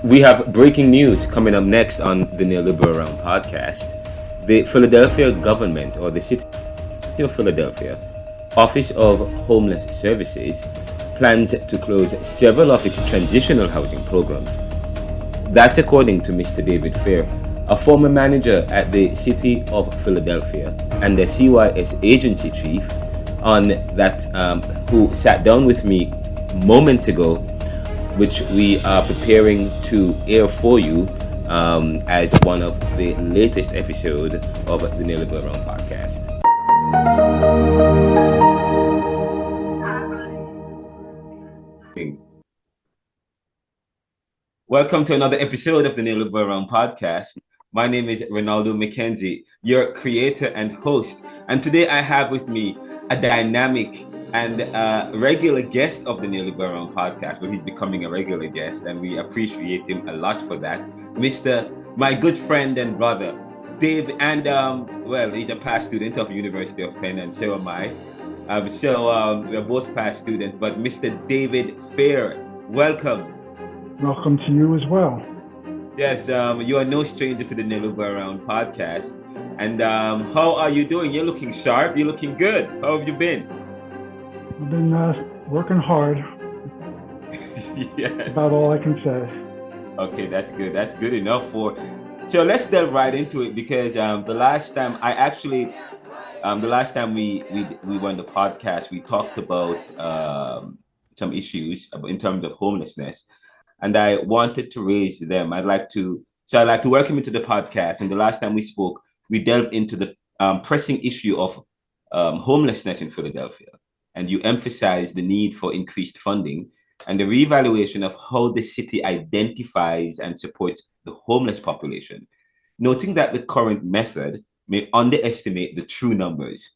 We have breaking news coming up next on the Neoliberal Round podcast. The Philadelphia government, or the City of Philadelphia Office of Homeless Services, plans to close several of its transitional housing programs. That's according to Mr. David Fair, a former manager at the City of Philadelphia and the CYS agency chief, on that who sat down with me moments ago, which we are preparing to air for you as one of the latest episodes of the Neoliberal Round podcast. Welcome to another episode of the Neoliberal Round podcast. My name is Renaldo McKenzie, your creator and host. And today I have with me a dynamic and regular guest of the Neoliberal Round podcast. Well, he's becoming a regular guest, and we appreciate him a lot for that. My good friend and brother, Dave, and well, he's a past student of University of Penn, and so am I. We're both past students, but Mr. David Fair, welcome. Welcome to you as well. Yes, you are no stranger to the Neoliberal Round podcast. And how are you doing? You're looking sharp. You're looking good. How have you been? I've been working hard. Yes. About all I can say. Okay, that's good. That's good enough for. So let's delve right into it because the last time we were on the podcast, we talked about some issues in terms of homelessness, and I wanted to raise them. I'd like to welcome you to the podcast. And the last time we spoke, we delved into the pressing issue of homelessness in Philadelphia, and you emphasized the need for increased funding and the reevaluation of how the city identifies and supports the homeless population, noting that the current method may underestimate the true numbers.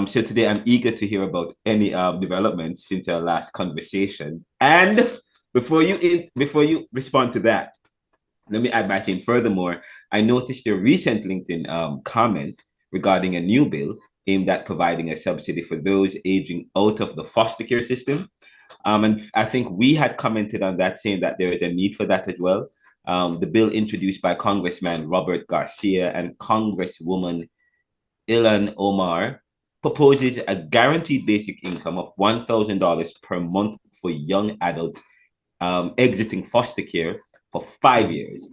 So today I'm eager to hear about any developments since our last conversation. And before you respond to that, let me add by saying, furthermore, I noticed your recent LinkedIn comment regarding a new bill aimed at providing a subsidy for those aging out of the foster care system. And I think we had commented on that, saying that there is a need for that as well. The bill introduced by Congressman Robert Garcia and Congresswoman Ilan Omar proposes a guaranteed basic income of $1,000 per month for young adults exiting foster care for 5 years.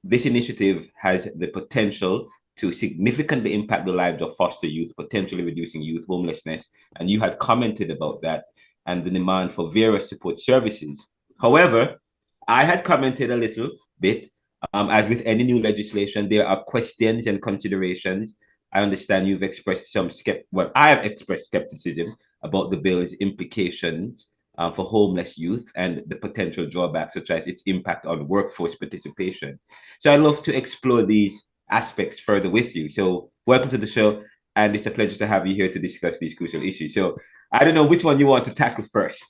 This initiative has the potential to significantly impact the lives of foster youth, potentially reducing youth homelessness. And you had commented about that and the demand for various support services. However, I had commented a little bit. As with any new legislation, there are questions and considerations. I understand you've expressed I have expressed skepticism about the bill's implications for homeless youth and the potential drawbacks, such as its impact on workforce participation. So I'd love to explore these aspects further with you. So welcome to the show, and it's a pleasure to have you here to discuss these crucial issues. So I don't know which one you want to tackle first.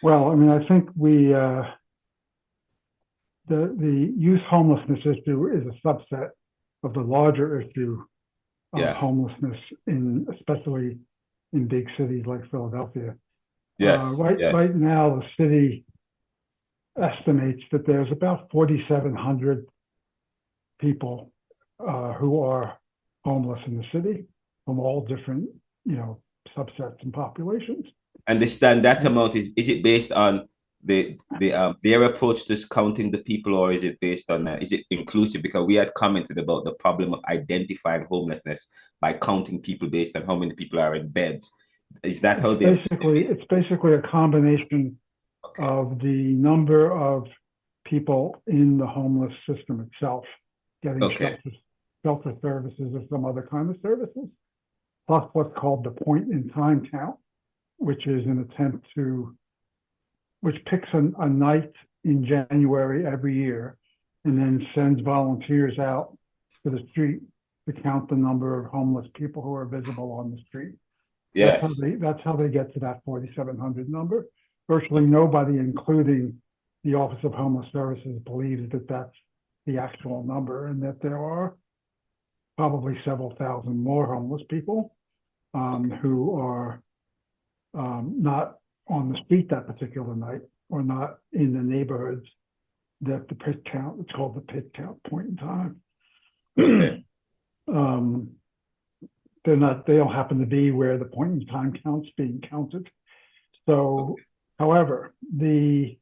Well, I mean, I think the youth homelessness issue is a subset of the larger issue of homelessness, especially in big cities like Philadelphia. Yes. Right now, the city estimates that there's about 4,700 people who are homeless in the city from all different, subsets and populations. Understand that amount is it based on their approach to counting the people, or is it based on is it inclusive? Because we had commented about the problem of identifying homelessness by counting people based on how many people are in beds. Is that how they it's basically a combination of the number of people in the homeless system itself getting shelter services or some other kind of services, plus what's called the point in time count, which is an attempt which picks a night in January every year and then sends volunteers out to the street to count the number of homeless people who are visible on the street. Yes. That's how they get to that 4,700 number. Virtually nobody, including the Office of Homeless Services, believes that that's the actual number, and that there are probably several thousand more homeless people who are not on the street that particular night, or not in the neighborhoods that the pit count, it's called the pit count point in time. Okay. They don't happen to be where the point in time count's being counted. So, however, the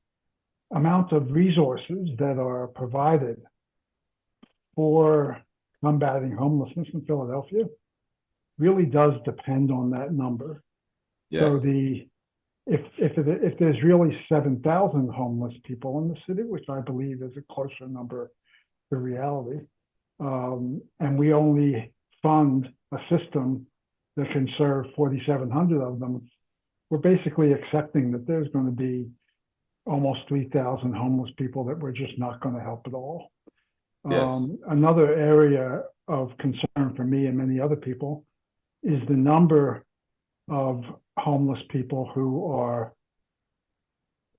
amount of resources that are provided for combating homelessness in Philadelphia really does depend on that number. Yes. So if there's really 7,000 homeless people in the city, which I believe is a closer number to reality, and we only fund a system that can serve 4,700 of them, we're basically accepting that there's going to be almost 3,000 homeless people that we're just not going to help at all. Yes. Another area of concern for me and many other people is the number of homeless people who are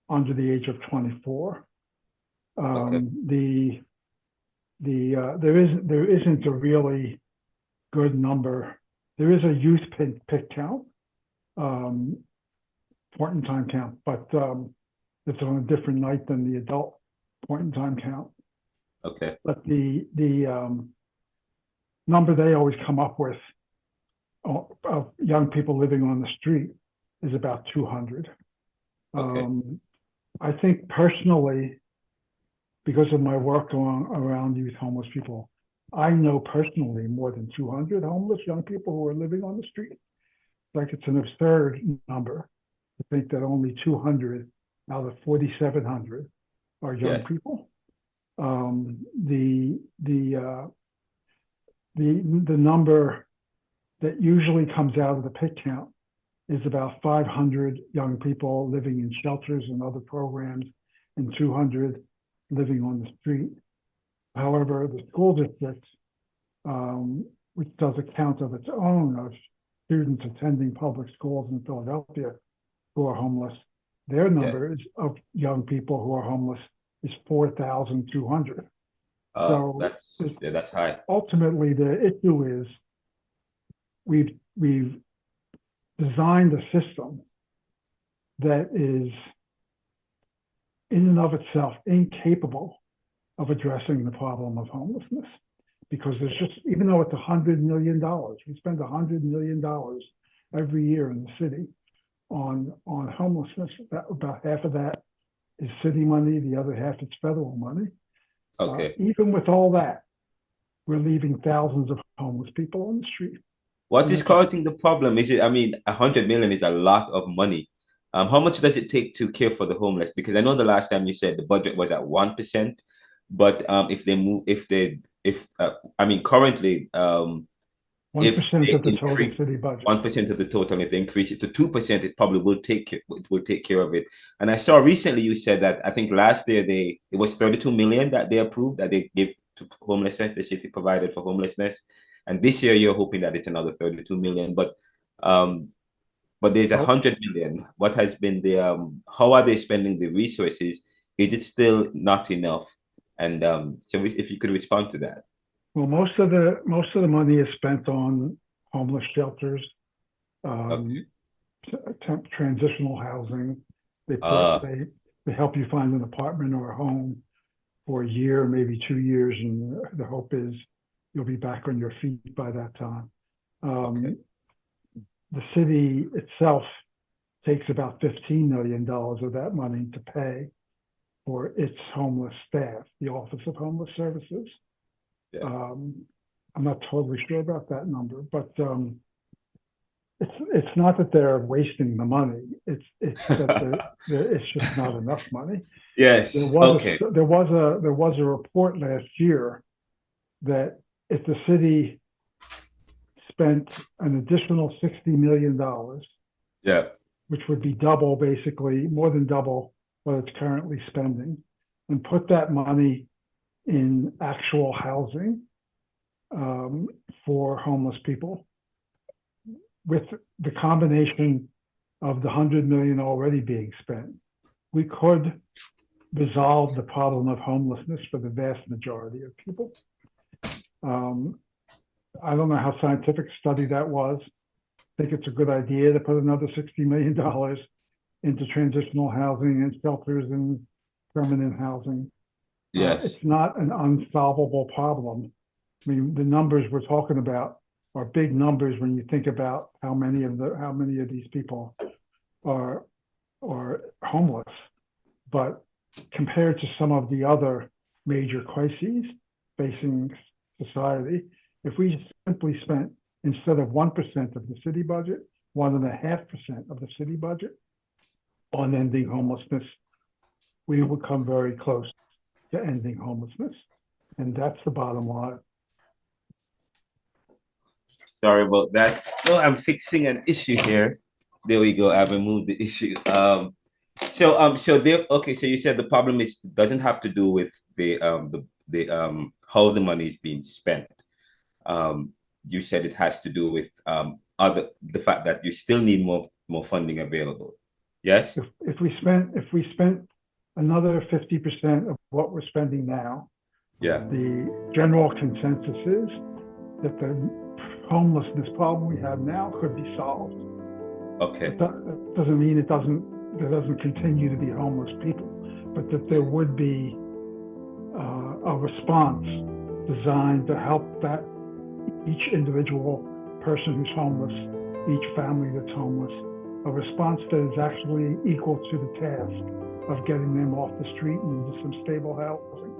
under the age of 24. Okay. There isn't a really good number. There is a youth pit count, point in time count, but it's on a different night than the adult point in time count. Okay. But the number they always come up with of young people living on the street is about 200. Okay. I think personally, because of my work around youth homeless people, I know personally more than 200 homeless young people who are living on the street. Like it's an absurd number to think that only 200 out of 4,700 are young Yes. people. The number that usually comes out of the pit count is about 500 young people living in shelters and other programs, and 200 living on the street. However, the school district, which does a count of its own of students attending public schools in Philadelphia who are homeless, their number is of young people who are homeless is 4,200. So that's high. Ultimately, the issue is we've designed a system that is in and of itself incapable of addressing the problem of homelessness, because there's just, even though it's $100 million, we spend $100 million every year in the city on homelessness. About half of that is city money, the other half is federal money. Okay. Even with all that, we're leaving thousands of homeless people on the street. What is causing the problem? Is it, I mean, 100 million is a lot of money. How much does it take to care for the homeless? Because I know the last time you said the budget was at 1%, but I mean, currently, 1% of the total city budget. 1% of the total, if they increase it to 2%, it probably will take care of it. And I saw recently you said that I think last year it was 32 million that they approved that they give to homelessness, the city provided for homelessness. And this year you're hoping that it's another 32 million, but there's 100 million. What has been how are they spending the resources? Is it still not enough? And if you could respond to that. Well, most of the money is spent on homeless shelters, transitional housing. They help you find an apartment or a home for a year, maybe 2 years, and the hope is you'll be back on your feet by that time. The city itself takes about $15 million of that money to pay for its homeless staff, the Office of Homeless Services. Yes. I'm not totally sure about that number, but it's not that they're wasting the money. It's that it's just not enough money. Yes. There was a report last year that if the city spent an additional $60 million, which would be double, basically more than double what it's currently spending, and put that money in actual housing for homeless people, with the combination of the 100 million already being spent, we could resolve the problem of homelessness for the vast majority of people. I don't know how scientific study that was. I think it's a good idea to put another $60 million into transitional housing and shelters and permanent housing. Yes. It's not an unsolvable problem. I mean, the numbers we're talking about are big numbers when you think about how many of these people are homeless. But compared to some of the other major crises facing society, if we simply spent, instead of 1% of the city budget, 1.5% of the city budget on ending homelessness, we would come very close to ending homelessness. And that's the bottom line. Sorry about that. No, I'm fixing an issue here. There we go. I've removed the issue. So there. Okay. So you said the problem doesn't have to do with the how the money is being spent. You said it has to do with the fact that you still need more funding available. Yes. If we spent another 50% of what we're spending now, Yeah. the general consensus is that the homelessness problem we have now could be solved. Okay. That doesn't mean there doesn't continue to be homeless people, but that there would be a response designed to help that each individual person who's homeless, each family that's homeless, a response that is actually equal to the task of getting them off the street and into some stable housing.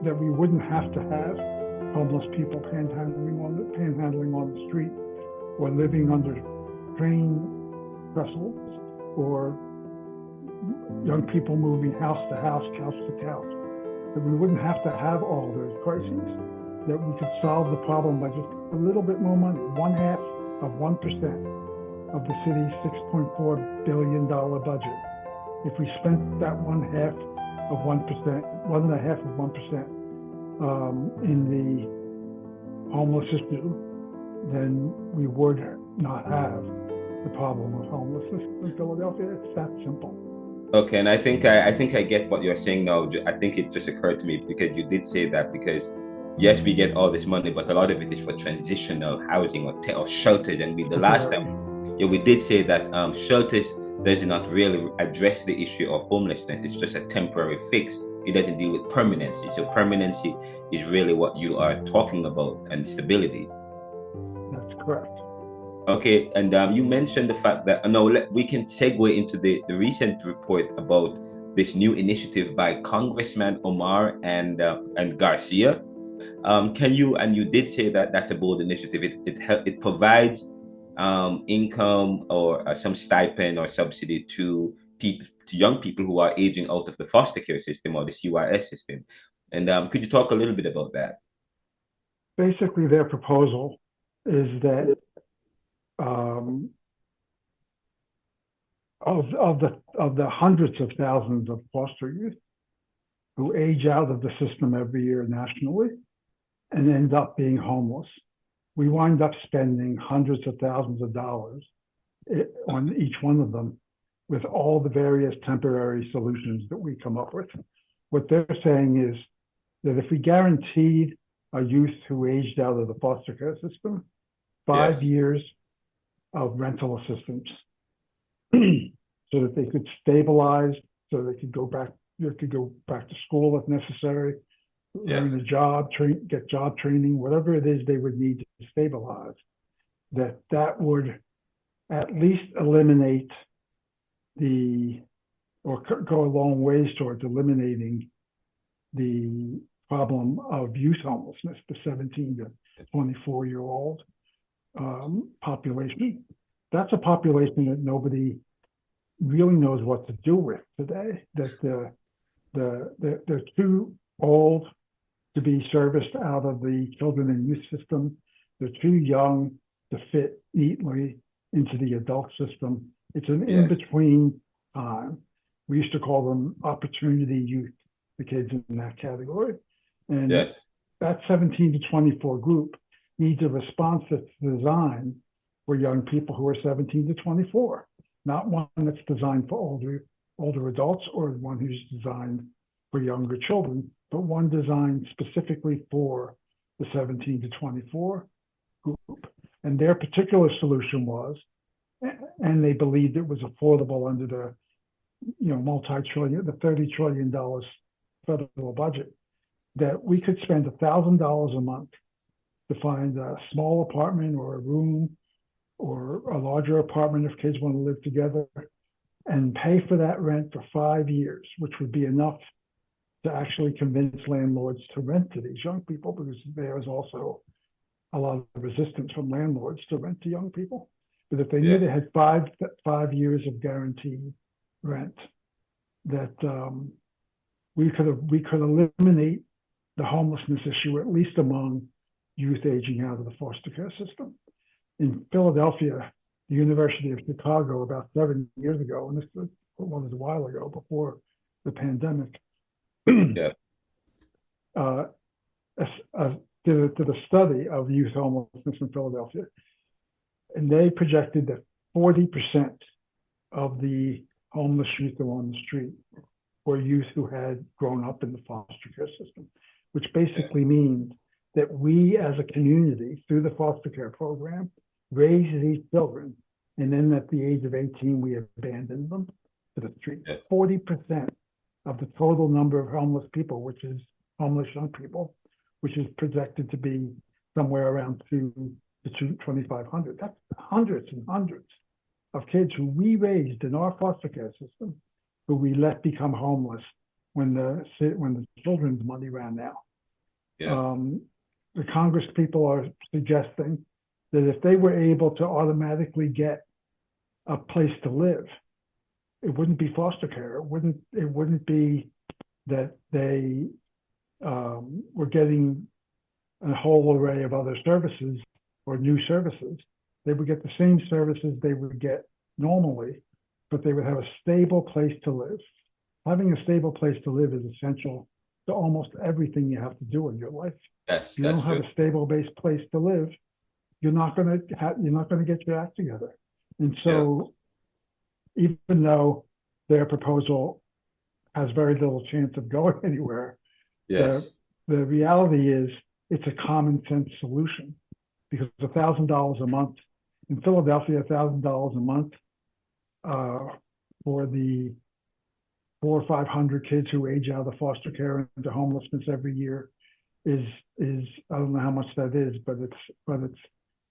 That we wouldn't have to have homeless people panhandling on the street, or living under train trestles, or young people moving house to house, couch to couch. That we wouldn't have to have all those crises. That we could solve the problem by just a little bit more money, 1/2 of 1% of the city's $6.4 billion budget. If we spent that 1/2 of 1%, 1.5 of 1% in the homeless issue, then we would not have the problem of homelessness in Philadelphia. It's that simple. Okay, and I think I get what you're saying now. I think it just occurred to me because you did say that, because yes, we get all this money, but a lot of it is for transitional housing or shelters. And the last time, yeah, we did say that shelters does not really address the issue of homelessness. It's just a temporary fix. It doesn't deal with permanency. So permanency is really what you are talking about, and stability. That's correct. Okay, and you mentioned the fact that we can segue into the recent report about this new initiative by Congressman Omar and Garcia. You did say that that's a bold initiative. It provides income or some stipend or subsidy to young people who are aging out of the foster care system or the CYS system. And could you talk a little bit about that? Basically, their proposal is that of the hundreds of thousands of foster youth who age out of the system every year nationally and end up being homeless, we wind up spending hundreds of thousands of dollars on each one of them with all the various temporary solutions that we come up with. What they're saying is that if we guaranteed a youth who aged out of the foster care system 5 years of rental assistance so that they could stabilize, so they could go back to school if necessary, learn a job, get job training, whatever it is they would need to stabilize, that would at least eliminate or go a long ways towards eliminating the problem of youth homelessness, the 17 to 24-year-old population. That's a population that nobody really knows what to do with today. That they're too old to be serviced out of the children and youth system. They're too young to fit neatly into the adult system. It's an in-between time. We used to call them opportunity youth, the kids in that category. And that 17 to 24 group needs a response that's designed for young people who are 17 to 24, not one that's designed for older adults or one who's designed for younger children, but one designed specifically for the 17 to 24 group. And their particular solution was and they believed it was affordable under the the $30 trillion federal budget, that we could spend $1,000 a month to find a small apartment or a room or a larger apartment if kids want to live together, and pay for that rent for 5 years, which would be enough to actually convince landlords to rent to these young people, because there is also a lot of resistance from landlords to rent to young people. But if they knew they had 5 years of guaranteed rent, that we could eliminate the homelessness issue, at least among youth aging out of the foster care system. In Philadelphia, the University of Chicago, about 7 years ago, and this was a while ago, before the pandemic, did a study of youth homelessness in Philadelphia, and they projected that 40% of the homeless youth who were on the street were youth who had grown up in the foster care system, which basically means that we as a community, through the foster care program, raise these children, and then at the age of 18, we abandon them to the street. 40% of the total number of homeless people, which is homeless young people, which is projected to be somewhere around 2,500. That's hundreds and hundreds of kids who we raised in our foster care system, who we let become homeless when the children's money ran out. The Congress people are suggesting that if they were able to automatically get a place to live, it wouldn't be foster care. It wouldn't be that they were getting a whole array of other services or new services. They would get the same services they would get normally, but they would have a stable place to live. Having a stable place to live is essential to almost everything you have to do in your life. Yes, if you don't have a stable base place to live, you're not going to get your act together. And so, even though their proposal has very little chance of going anywhere, the reality is it's a common sense solution, because $1,000 a month in Philadelphia, $1,000 a month for the 400 or 500 kids who age out of foster care into homelessness every year is I don't know how much that is, but it's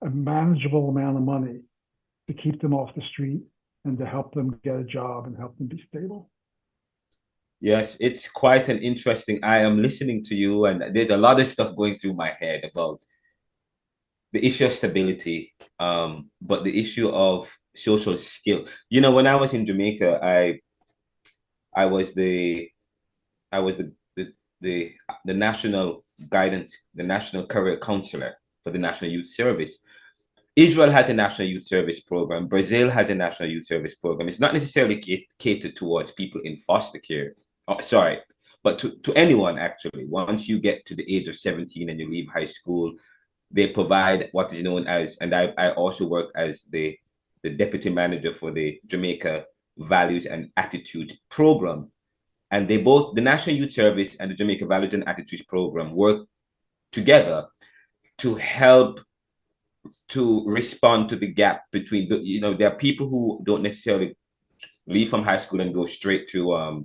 a manageable amount of money to keep them off the street and to help them get a job and help them be stable. Yes, it's quite an interesting. I am listening to you, and there's a lot of stuff going through my head about the issue of stability, but the issue of social skill. When I was in Jamaica, I was the national guidance, the national career counselor for the National Youth Service. Israel has a National Youth Service program. Brazil has a National Youth Service program. It's not necessarily catered towards people in foster care. Oh, sorry, but to anyone, actually. Once you get to the age of 17 and you leave high school, they provide what is known as, and I also work as the deputy manager for the Jamaica Values and Attitudes program. And they both, the National Youth Service and the Jamaica Values and Attitudes program, work together to help to respond to the gap between there are people who don't necessarily leave from high school and go straight to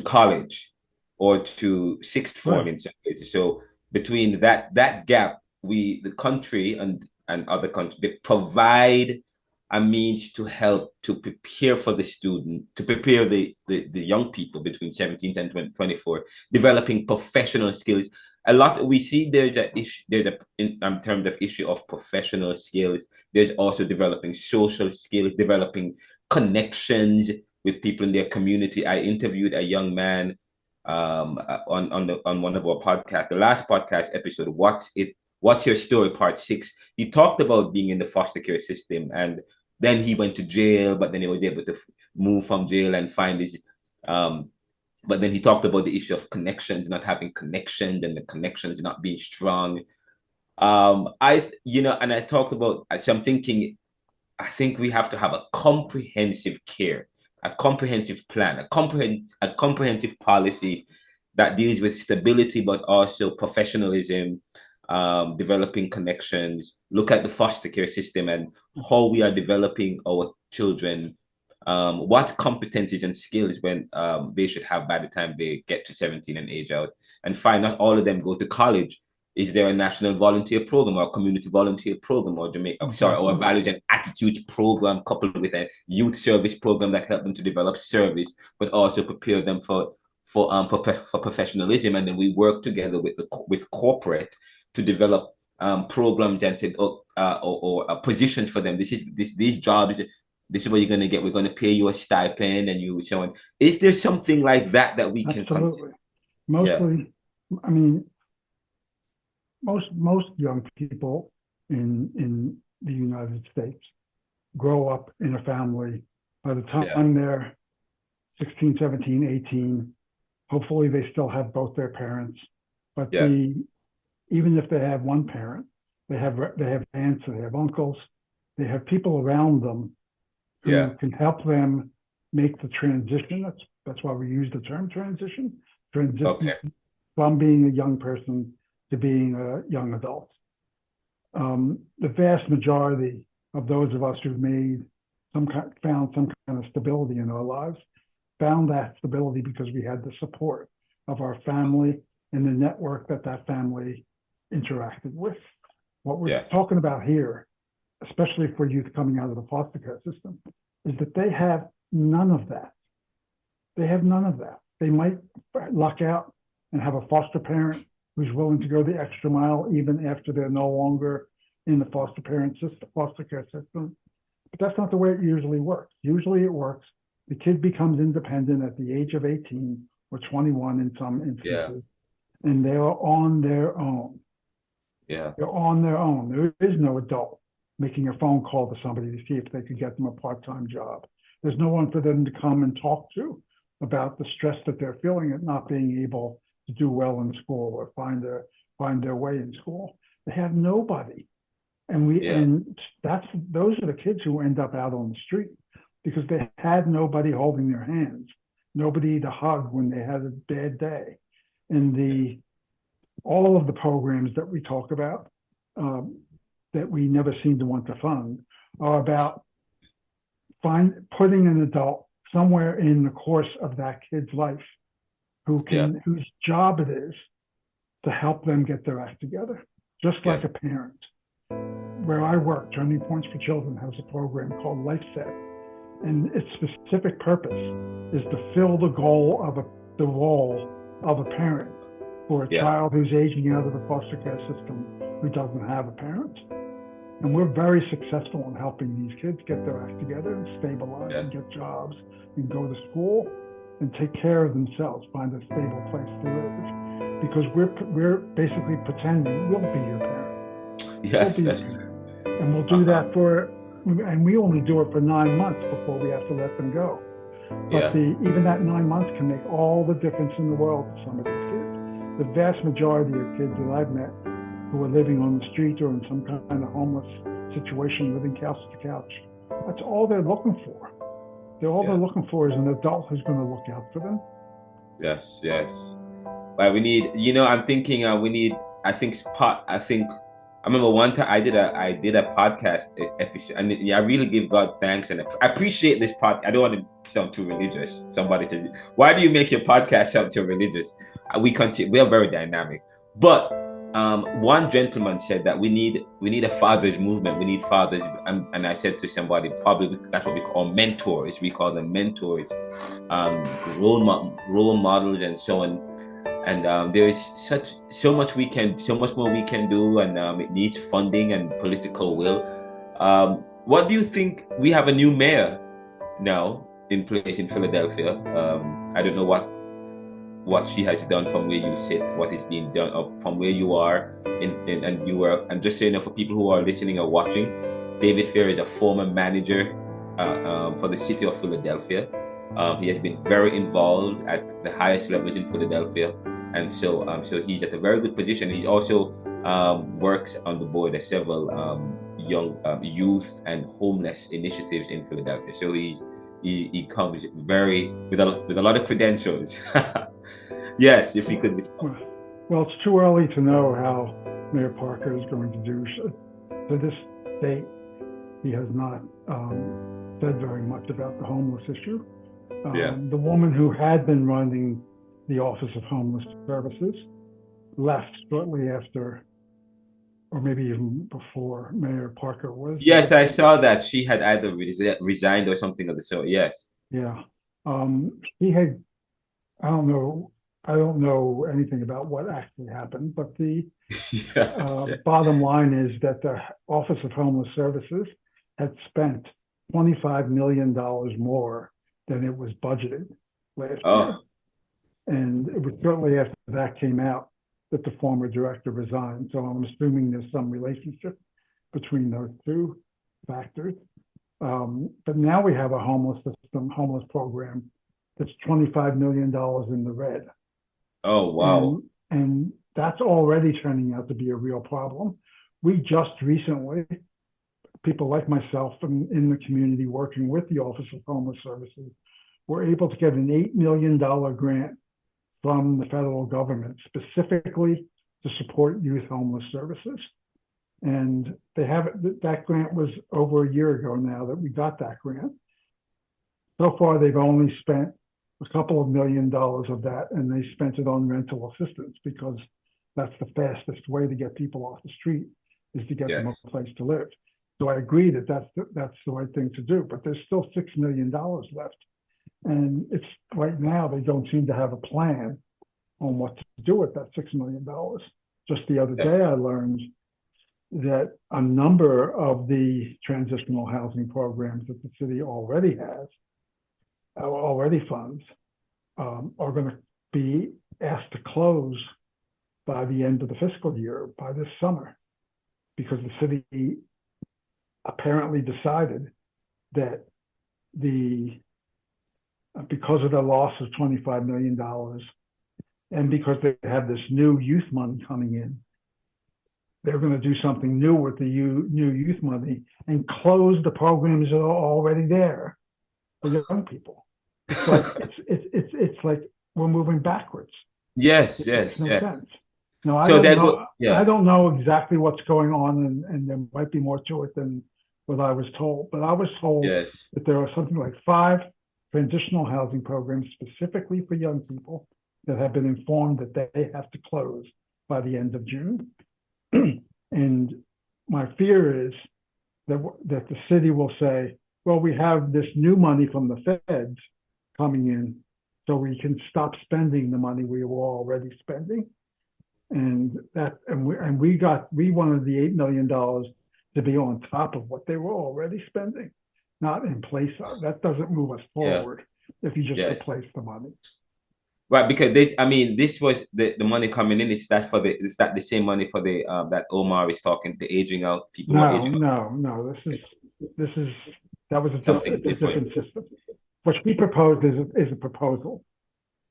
college or to sixth form in some cases. So between that gap, the country and other countries, they provide a means to help to prepare for the student, to prepare the young people between 17 and 24, developing professional skills. A lot we see there's a issue in terms of issue of professional skills. There's also developing social skills, developing connections with people in their community. I interviewed a young man on one of our podcasts, the last podcast episode, What's Your Story, Part 6. He talked about being in the foster care system, and then he went to jail, but then he was able to move from jail and find his but then he talked about the issue of connections, not having connections, and the connections not being strong. And I talked about, so I'm thinking, I think we have to have a comprehensive care, a comprehensive plan, a comprehensive policy that deals with stability, but also professionalism, developing connections, look at the foster care system and how we are developing our children, what competencies and skills when they should have by the time they get to 17 and age out, and find not all of them go to college. Is there a national volunteer program or a community volunteer program or or a values and attitudes program coupled with a youth service program that help them to develop service, but also prepare them for professionalism, and then we work together with corporate to develop programs and said or positions for them. These jobs. This is what you're going to get. We're going to pay you a stipend, and you so on. Is there something like that we can absolutely? Mostly, yeah. I mean, most young people in the United States grow up in a family. By the time they're 16, 17, 18, hopefully they still have both their parents. But even if they have one parent, they have aunts, they have uncles, they have people around them who can help them make the transition. That's why we use the term transition from being a young person to being a young adult. The vast majority of those of us who've found some kind of stability in our lives found that stability because we had the support of our family and the network that family interacted with. What we're talking about here, especially for youth coming out of the foster care system, is that they have none of that. They have none of that. They might luck out and have a foster parent who's willing to go the extra mile even after they're no longer in the foster care system. But that's not the way it usually works. Usually it works. The kid becomes independent at the age of 18 or 21 in some instances, and they are on their own. They're on their own. There is no adult making a phone call to somebody to see if they could get them a part-time job. There's no one for them to come and talk to about the stress that they're feeling at not being able to do well in school or find their way in school. They have nobody. And those are the kids who end up out on the street because they had nobody holding their hands, nobody to hug when they had a bad day. And all of the programs that we talk about that we never seem to want to fund are about putting an adult somewhere in the course of that kid's life whose job it is to help them get their act together, just like a parent. Where I work, Turning Points for Children has a program called Life Set, and its specific purpose is to fill the role of a parent for a child who's aging out of the foster care system who doesn't have a parent. And we're very successful in helping these kids get their act together and stabilize and get jobs and go to school and take care of themselves, find a stable place to live. Because we're basically pretending we'll be your parent. Yes, and we'll do that and we only do it for 9 months before we have to let them go. But even that 9 months can make all the difference in the world to some of these kids. The vast majority of kids that I've met who are living on the street or in some kind of homeless situation, living couch to couch, that's all they're looking for. They're looking for is an adult who's going to look out for them. Yes. But we need, I'm thinking I remember one time I did a podcast episode, and I really give God thanks, and I appreciate this podcast. I don't want to sound too religious. Somebody said, "Why do you make your podcast sound too religious?" We are very dynamic, but one gentleman said that we need a fathers movement. We need fathers, and I said to somebody, probably that's what we call mentors. We call them mentors, role models, and so on. And there is so much more we can do, and it needs funding and political will. What do you think? We have a new mayor now in place in Philadelphia. I don't know what she has done from where you sit, what is being done from where you are, and just saying, for people who are listening or watching, David Fair is a former manager for the city of Philadelphia. He has been very involved at the highest levels in Philadelphia, and so he's at a very good position. He also works on the board of several young youth and homeless initiatives in Philadelphia. So he comes with a lot of credentials. Yes, if he could. Well, it's too early to know how Mayor Parker is going to do. To this date, he has not said very much about the homeless issue. The woman who had been running the Office of Homeless Services left shortly after, or maybe even before Mayor Parker was. Yes, I saw that she had either resigned or something of the sort. Yes. Yeah. She had, I don't know anything about what actually happened, but the Yes, bottom line is that the Office of Homeless Services had spent $25 million more than it was budgeted last year. And it was shortly after that came out that the former director resigned. So I'm assuming there's some relationship between those two factors. But now we have a homeless program that's $25 million in the red. Oh, wow. And that's already turning out to be a real problem. We just recently, people like myself in the community working with the Office of Homeless Services, were able to get an $8 million grant from the federal government specifically to support youth homeless services. And that grant was over a year ago now that we got that grant. So far, they've only spent a couple of $1 million of that, and they spent it on rental assistance because that's the fastest way to get people off the street is to get them a place to live. So I agree that that's the right thing to do, but there's still $6 million left. And it's right now, they don't seem to have a plan on what to do with that $6 million. Just the other day, I learned that a number of the transitional housing programs that the city already has, already funds, are going to be asked to close by the end of the fiscal year, by this summer, because the city apparently decided that because of the loss of $25 million and because they have this new youth money coming in, they're going to do something new with the new youth money and close the programs that are already there for young people. It's like it's like we're moving backwards. Yes. No sense. No, So I don't know exactly what's going on, and there might be more to it than what I was told. But I was told that there are something like 5 transitional housing programs specifically for young people that have been informed that they have to close by the end of June. And my fear is that the city will say, well, we have this new money from the feds coming in, so we can stop spending the money we were already spending. And we wanted the $8 million to be on top of what they were already spending, not in place of. That doesn't move us forward if you just replace the money. Right, because this was the money coming in. Is that the same money for the that Omar is talking, the aging out people? No. That was a different system. What we proposed is a proposal.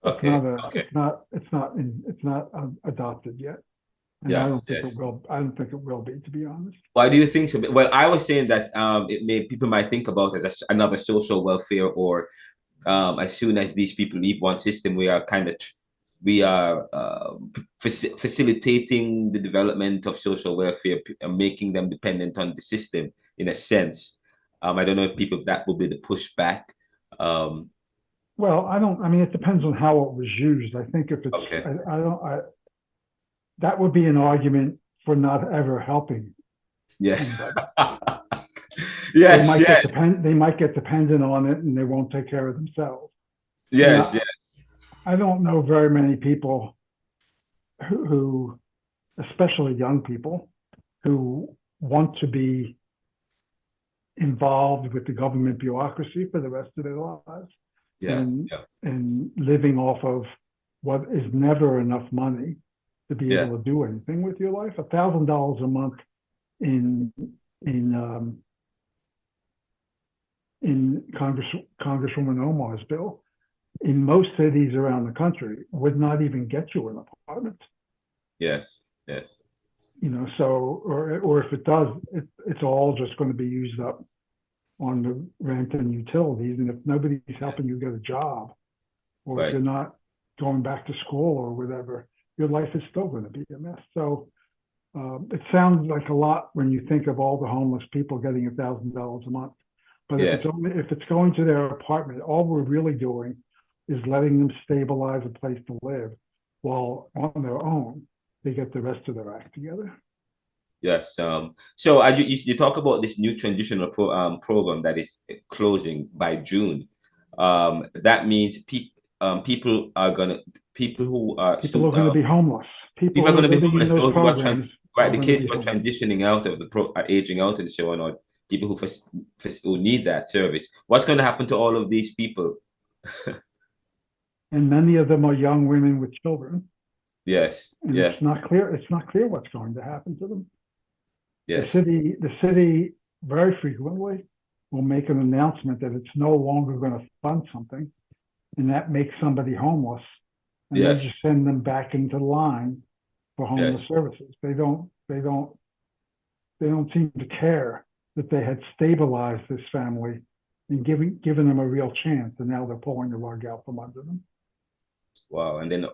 It's not adopted yet. And I don't think it will be, to be honest. Why do you think so? Well, I was saying that people might think about it as another social welfare, or as soon as these people leave one system, we are facilitating the development of social welfare and making them dependent on the system in a sense. I don't know if that will be the pushback. Well, it depends on how it was used. I think if it's, that would be an argument for not ever helping. Yes. They might get dependent on it and they won't take care of themselves. Yes. I don't know very many people who, especially young people, who want to be involved with the government bureaucracy for the rest of their lives. And living off of what is never enough money to be able to do anything with your life. $1,000 a month in Congresswoman Omar's bill in most cities around the country would not even get you an apartment. Yes. Or if it does, it's all just going to be used up on the rent and utilities. And if nobody's helping you get a job, or if you're not going back to school or whatever, your life is still going to be a mess. So It sounds like a lot when you think of all the homeless people getting $1,000 a month. But Yes. if it's going to their apartment, all we're really doing is letting them stabilize a place to live, while on their own they get the rest of their act together. Yes. So you talk about this new transitional program that is closing by June. That means people who are People are going to be homeless. People people are who going are to be living in homeless. those Those who are programs right, are the going to kids be who are homeless. transitioning out of are aging out and so on, or people who need that service. What's going to happen to all of these people? And many of them are young women with children. Yes. And Yeah. it's not clear what's going to happen to them. Yes. The city very frequently will make an announcement that it's no longer going to fund something, and that makes somebody homeless, and they Yes. just send them back into line for Yes. homeless services. They don't seem to care that they had stabilized this family and given them a real chance, and now they're pulling the rug out from under them. Wow. And then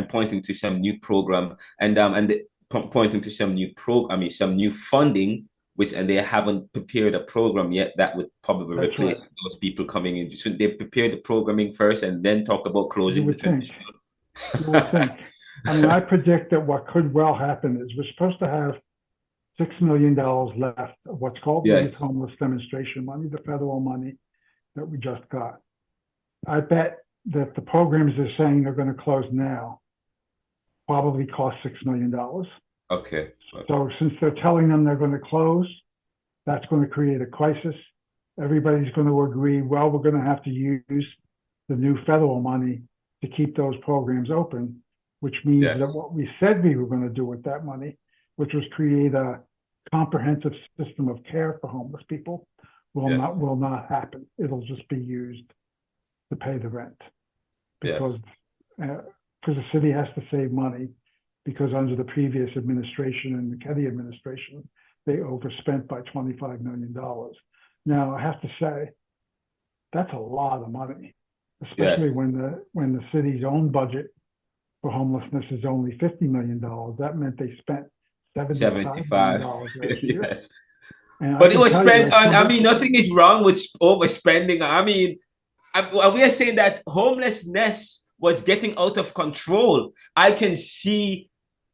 pointing to some new program pointing to some some new funding, and they haven't prepared a program yet that would probably That's replace right. those people coming in. Shouldn't they prepare the programming first and then talk about You closing the would think. transition? You would think. I mean, I predict that what could well happen is we're supposed to have $6 million left of what's called the Youth Yes. Homeless Demonstration money, the federal money that we just got. I bet that the programs they're saying they're going to close now probably cost $6 million. Okay. So since they're telling them they're going to close, that's going to create a crisis. Everybody's going to agree, well, we're going to have to use the new federal money to keep those programs open, which means Yes. that what we said we were going to do with that money, which was create a comprehensive system of care for homeless people, will not happen. It'll just be used to pay the rent, because the city has to save money, because under the previous administration and the Keddy administration, they overspent by $25 million. Now, I have to say, that's a lot of money, especially when the city's own budget for homelessness is only $50 million. That meant they spent $75 million last year. Yes. And But it was spent on, nothing is wrong with overspending. We are saying that homelessness was getting out of control. I can see,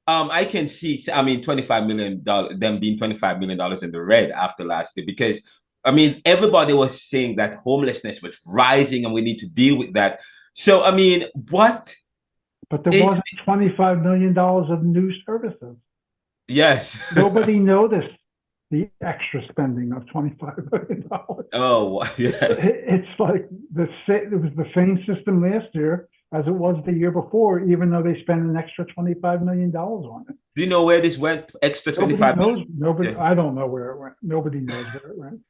$25 million, them being $25 million in the red after last year, because everybody was saying that homelessness was rising and we need to deal with that. So, what? But there wasn't $25 million of new services. Yes. Nobody noticed the extra spending of $25 million. Oh, yes. It's like it was the same system last year as it was the year before, even though they spent an extra $25 million on it. Do you know where this went? Extra 25 million? Nobody. Yeah. I don't know where it went. Nobody knows where it went.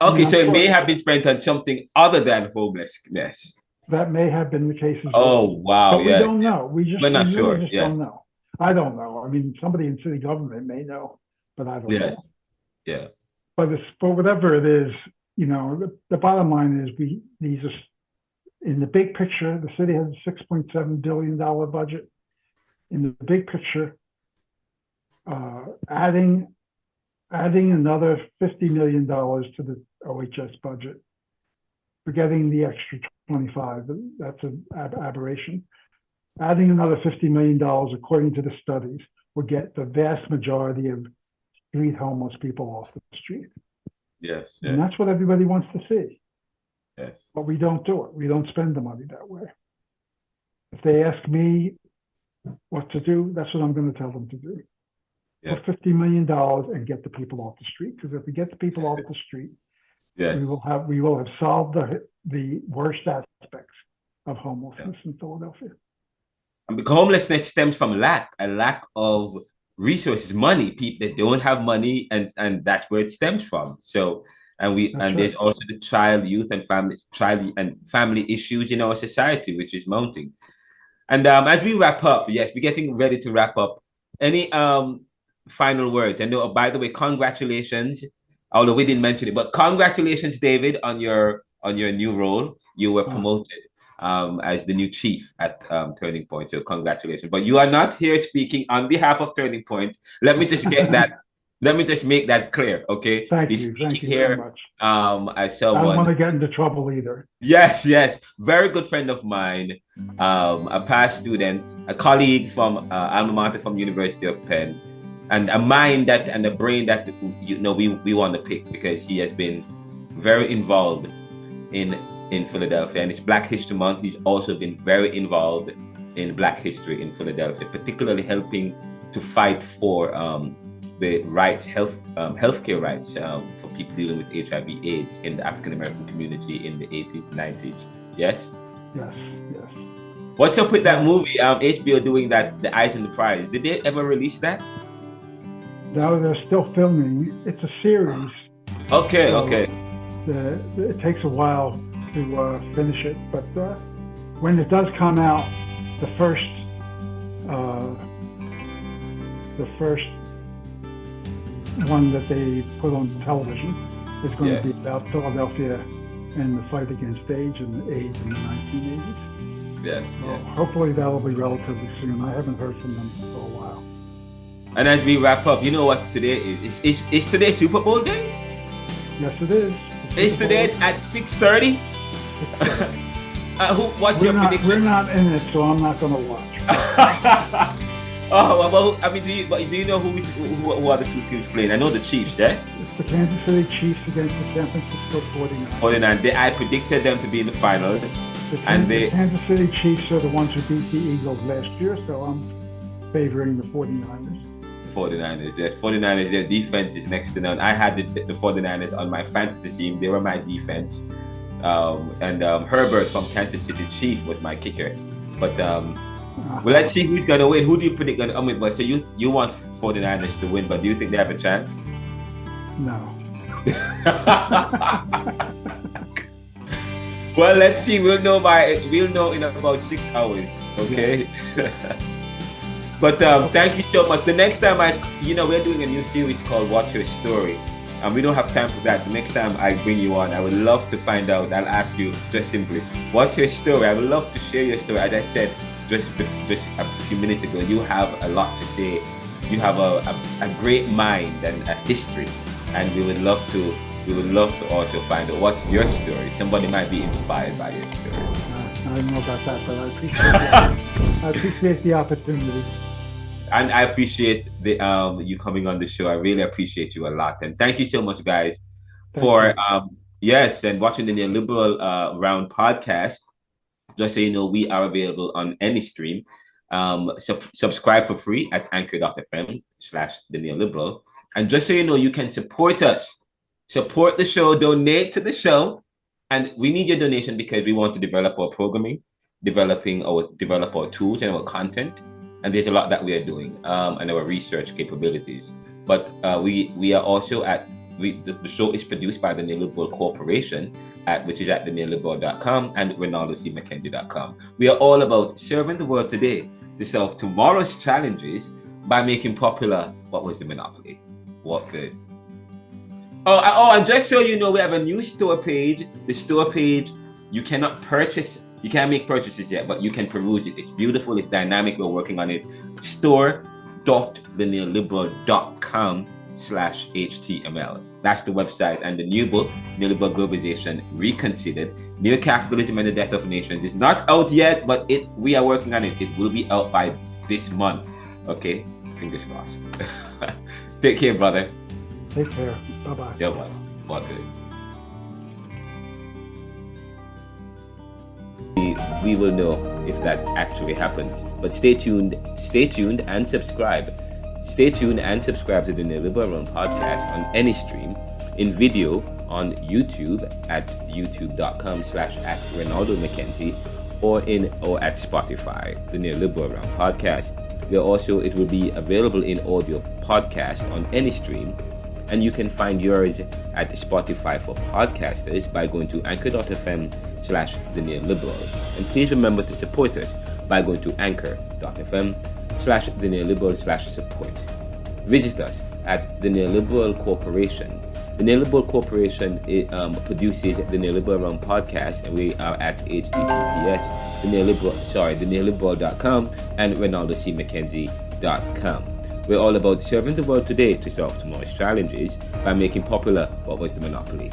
Okay, so it may have been spent on something other than homelessness. That may have been the case as well. Oh, wow. But we don't know. We're not sure. We just don't know. I don't know. Somebody in city government may know, but I don't know. Yeah. But whatever it is, the bottom line is these are, in the big picture, the city has a $6.7 billion budget. In the big picture, adding another $50 million to the OHS budget, forgetting the extra 25, that's an aberration. Adding another $50 million, according to the studies, will get the vast majority of street homeless people off the street. Yes. And that's what everybody wants to see. Yes. But we don't do it. We don't spend the money that way. If they ask me what to do, that's what I'm going to tell them to do. Put $50 million and get the people off the street. Because if we get the people off the street, we will have solved the worst aspects of homelessness in Philadelphia. And because homelessness stems from a lack of resources, money. People that don't have money, and that's where it stems from. So, there's also the child, youth, and family issues in our society, which is mounting. And as we wrap up, we're getting ready to wrap up. Any final words? And by the way, congratulations. Although we didn't mention it, but congratulations, David, on your new role. You were promoted. as the new chief at Turning Point. So congratulations. But you are not here speaking on behalf of Turning Point. Let me just get that. Let me just make that clear, okay? Thank He's you. speaking Thank you here so much. as I someone. don't want to get into trouble either. Yes, yes. Very good friend of mine, a past student, a colleague from alma mater from University of Penn, and a mind that and a brain that we want to pick because he has been very involved in Philadelphia, and it's Black History Month. He's also been very involved in Black history in Philadelphia, particularly helping to fight for the rights, healthcare rights for people dealing with HIV/AIDS in the African American community in the 80s, 90s. Yes. Yes. Yes. What's up with that movie? HBO doing that, The Eyes on the Prize. Did they ever release that? Now they're still filming. It's a series. Okay. So okay. It takes a while to finish it, but when it does come out, the first one that they put on television is going to be about Philadelphia and the fight against AIDS in the 1980s. Yes. So hopefully that'll be relatively soon. I haven't heard from them for a while. And as we wrap up, you know what today is? Is today Super Bowl day? Yes, it is. It's today at 6:30. What's your prediction? We're not in it, so I'm not going to watch. Oh, well, I mean, do you know who are the two teams playing? I know the Chiefs, yes? It's the Kansas City Chiefs against the San Francisco 49ers. 49. I predicted them to be in the finals. The Kansas City Chiefs are the ones who beat the Eagles last year, so I'm favoring the 49ers. 49ers, yes. 49ers, their defense is next to none. I had the 49ers on my fantasy team. They were my defense. And Herbert from Kansas City Chiefs was my kicker. But well, let's see who's gonna win. Who do you predict gonna win? But so you want 49ers to win, but do you think they have a chance? No. Well, let's see. We'll know in about 6 hours. Okay. But thank you so much. The next time we're doing a new series called What's Your Story? And we don't have time for that. The next time I bring you on, I would love to find out. I'll ask you just simply, what's your story? I would love to share your story. As I said just a few minutes ago, you have a lot to say. You have a great mind and a history, and we would love to also find out what's your story. Somebody might be inspired by your story. I don't know about that, but I appreciate the opportunity. And I appreciate you coming on the show. I really appreciate you a lot. And thank you so much, guys, for watching the Neoliberal Round podcast. Just so you know, we are available on any stream. Subscribe for free at anchor.fm/the Neoliberal. And just so you know, you can support us. Support the show, donate to the show. And we need your donation because we want to develop our programming, develop our tools and our content. And there's a lot that we are doing and our research capabilities. But we are also the show is produced by the Neoliberal Corporation, which is at theneoliberal.com and RenaldoCMcKenzie.com. We are all about serving the world today to solve tomorrow's challenges by making popular what was the monopoly. What good? Oh, and just so you know, we have a new store page. The store page, you cannot make purchases yet, but you can peruse it. It's beautiful, it's dynamic, we're working on it. store.theneoliberal.com/HTML. That's the website. And the new book, Neoliberal Globalization Reconsidered, Neo-Capitalism and the Death of Nations, is not out yet, but we are working on it. It will be out by this month. Okay? Fingers crossed. Take care, brother. Take care. Bye-bye. Yeah, bye. Good. We will know if that actually happens. But stay tuned and subscribe. Stay tuned and subscribe to the Neoliberal Round podcast on any stream, in video on YouTube at youtube.com/@Renaldo McKenzie or at Spotify, the Neoliberal Round podcast. It will be available in audio podcast on any stream. And you can find yours at Spotify for podcasters by going to anchor.fm/the Neoliberal. And please remember to support us by going to anchor.fm/the Neoliberal/support. Visit us at the Neoliberal Corporation The Neoliberal Corporation produces the Neoliberal Round podcast, and we are at https theneoliberal.com and RenaldoCMckenzie.com. We're all about serving the world today to solve tomorrow's challenges by making popular what was the monopoly.